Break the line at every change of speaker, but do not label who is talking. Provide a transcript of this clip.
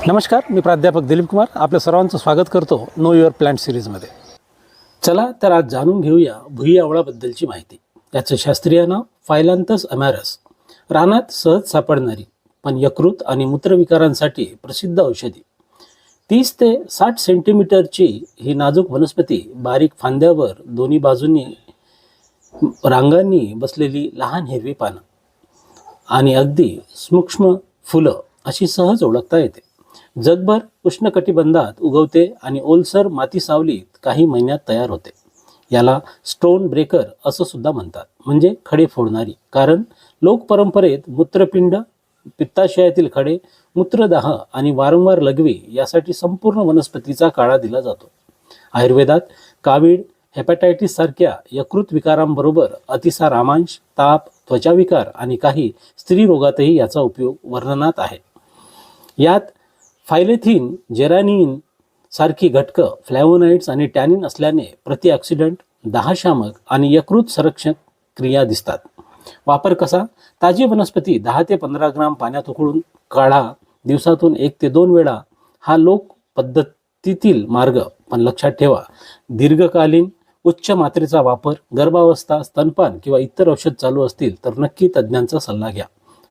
नमस्कार, मी प्राध्यापक दिलीप कुमार आपल्या सर्वांचं स्वागत करतो नो युअर प्लांट सिरीजमध्ये. चला तर आज जाणून घेऊया भुई आवळाबद्दलची माहिती. याचं शास्त्रीय नाव फायलांथस अमॅरस. रानात सहज सापडणारी पण यकृत आणि मूत्रविकारांसाठी प्रसिद्ध औषधी. 30 ते 60 सेंटीमीटरची ही नाजूक वनस्पती बारीक फांद्यावर दोन्ही बाजूंनी रांगांनी बसलेली लहान हिरवी पानं आणि अगदी सूक्ष्म फुलं अशी सहज ओळखता येते. जगभर उष्णकटिबंधात उगवते आणि ओलसर माती सावलीत काही महिन्यात तयार होते. याला स्टोन ब्रेकर असं सुद्धा म्हणतात, म्हणजे खडे फोडणारी. कारण लोक परंपरेत मूत्रपिंड, पित्ताशयातील खडे, मूत्रदाह आणि वारंवार लघवी यासाठी संपूर्ण वनस्पतीचा काढा दिला जातो. आयुर्वेदात कावीळ, हेपॅटायटिस सारख्या यकृत विकारांबरोबर अतिसार, आमांश, ताप, त्वचाविकार आणि काही स्त्री रोगातही याचा उपयोग वर्णनात आहे. यात फायलेथिन, जेरानिन सारखी घटकं, फ्लॅवोनाइड्स आणि टॅनिन असल्याने प्रतिऑक्सिडंट, दाहशामक आणि यकृत संरक्षक क्रिया दिसतात. वापर कसा? ताजी वनस्पती 10 ते 15 ग्राम पाण्यात उकळून काढा. दिवसातून 1 ते 2 वेळा हा लोक पद्धतीतील मार्ग. पण लक्षात ठेवा, दीर्घकालीन उच्च मात्रेचा वापर, गर्भावस्था, स्तनपान किंवा इतर औषध चालू असतील तर नक्की तज्ज्ञांचा सल्ला घ्या.